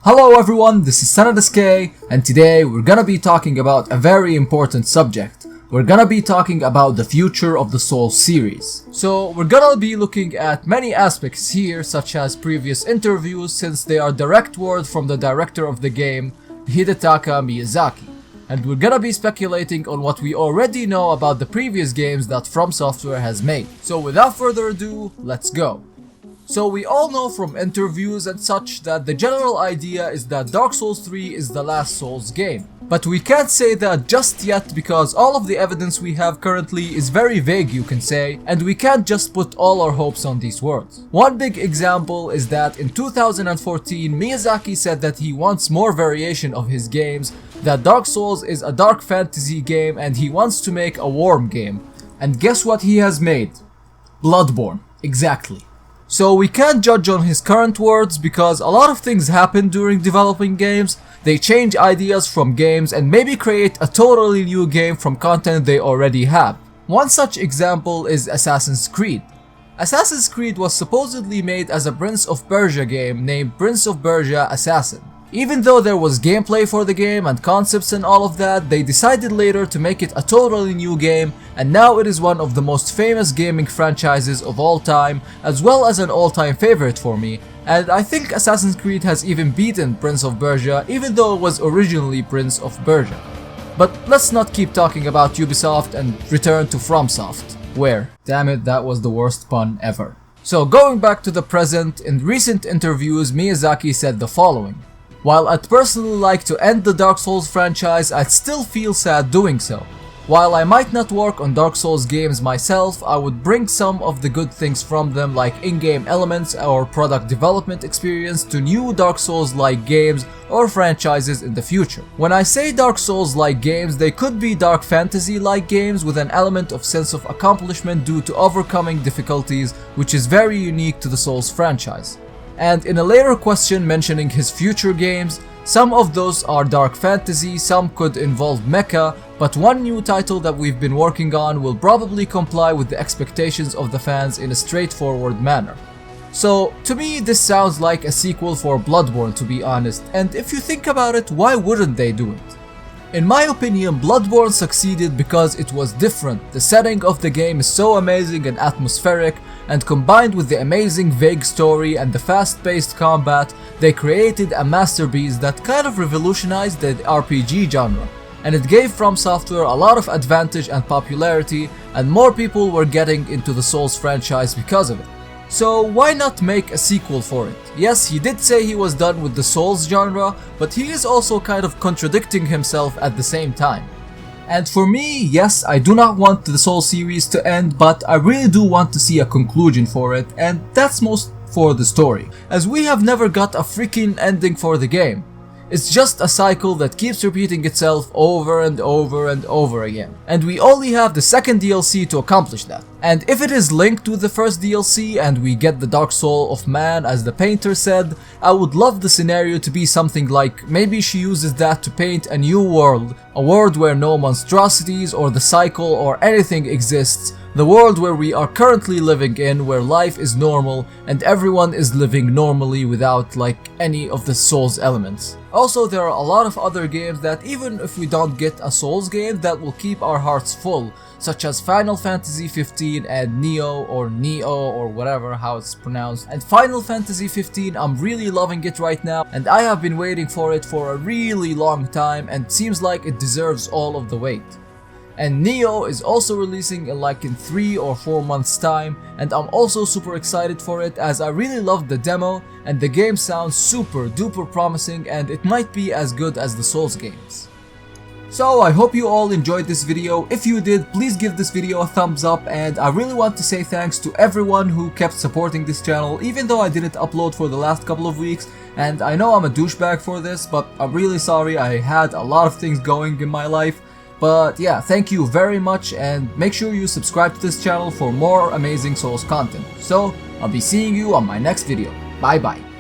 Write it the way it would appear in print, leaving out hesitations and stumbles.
Hello everyone, this is SanadSK, and today we're gonna be talking about a very important subject. We're gonna be talking about the future of the Souls series. So we're gonna be looking at many aspects here, such as previous interviews, since they are direct word from the director of the game, Hidetaka Miyazaki. And we're gonna be speculating on what we already know about the previous games that From Software has made. So without further ado, let's go. So we all know from interviews and such that the general idea is that Dark Souls 3 is the last Souls game. But we can't say that just yet because all of the evidence we have currently is very vague, you can say, and we can't just put all our hopes on these words. One big example is that in 2014 Miyazaki said that he wants more variation of his games, that Dark Souls is a dark fantasy game and he wants to make a warm game. And guess what he has made? Bloodborne. Exactly. So we can't judge on his current words because a lot of things happen during developing games. They change ideas from games and maybe create a totally new game from content they already have. One such example is Assassin's Creed. Assassin's Creed was supposedly made as a Prince of Persia game named Prince of Persia Assassin. Even though there was gameplay for the game and concepts and all of that, they decided later to make it a totally new game, and now it is one of the most famous gaming franchises of all time, as well as an all-time favorite for me, and I think Assassin's Creed has even beaten Prince of Persia, even though it was originally Prince of Persia. But let's not keep talking about Ubisoft and return to FromSoft, where, damn it, that was the worst pun ever. So going back to the present, in recent interviews Miyazaki said the following: "While I'd personally like to end the Dark Souls franchise, I'd still feel sad doing so. While I might not work on Dark Souls games myself, I would bring some of the good things from them like in-game elements or product development experience to new Dark Souls-like games or franchises in the future. When I say Dark Souls-like games, they could be dark fantasy-like games with an element of sense of accomplishment due to overcoming difficulties, which is very unique to the Souls franchise." And in a later question mentioning his future games, some of those are dark fantasy, some could involve mecha, but one new title that we've been working on will probably comply with the expectations of the fans in a straightforward manner. So, to me this sounds like a sequel for Bloodborne, to be honest, and if you think about it, why wouldn't they do it? In my opinion, Bloodborne succeeded because it was different. The setting of the game is so amazing and atmospheric, and combined with the amazing vague story and the fast-paced combat, they created a masterpiece that kind of revolutionized the RPG genre. And it gave From Software a lot of advantage and popularity, and more people were getting into the Souls franchise because of it. So why not make a sequel for it? Yes, he did say he was done with the Souls genre, but he is also kind of contradicting himself at the same time. And for me, yes, I do not want the Souls series to end, but I really do want to see a conclusion for it, and that's most for the story, as we have never got a freaking ending for the game. It's just a cycle that keeps repeating itself over and over and over again. And we only have the second DLC to accomplish that. And if it is linked to the first DLC and we get the Dark Soul of Man as the painter said, I would love the scenario to be something like maybe she uses that to paint a new world, a world where no monstrosities or the cycle or anything exists, the world where we are currently living in, where life is normal and everyone is living normally without like any of the Souls elements. Also, there are a lot of other games that even if we don't get a Souls game, that will keep our hearts full, such as Final Fantasy 15 and Neo or whatever how it's pronounced. And Final Fantasy 15, I'm really loving it right now, and I have been waiting for it for a really long time, and seems like it deserves all of the wait. And Neo is also releasing in 3 or 4 months time, and I'm also super excited for it as I really loved the demo and the game sounds super duper promising, and it might be as good as the Souls games. So I hope you all enjoyed this video. If you did, please give this video a thumbs up, and I really want to say thanks to everyone who kept supporting this channel even though I didn't upload for the last couple of weeks, and I know I'm a douchebag for this, but I'm really sorry. I had a lot of things going in my life. But yeah, thank you very much, and make sure you subscribe to this channel for more amazing Souls content. So, I'll be seeing you on my next video. Bye bye.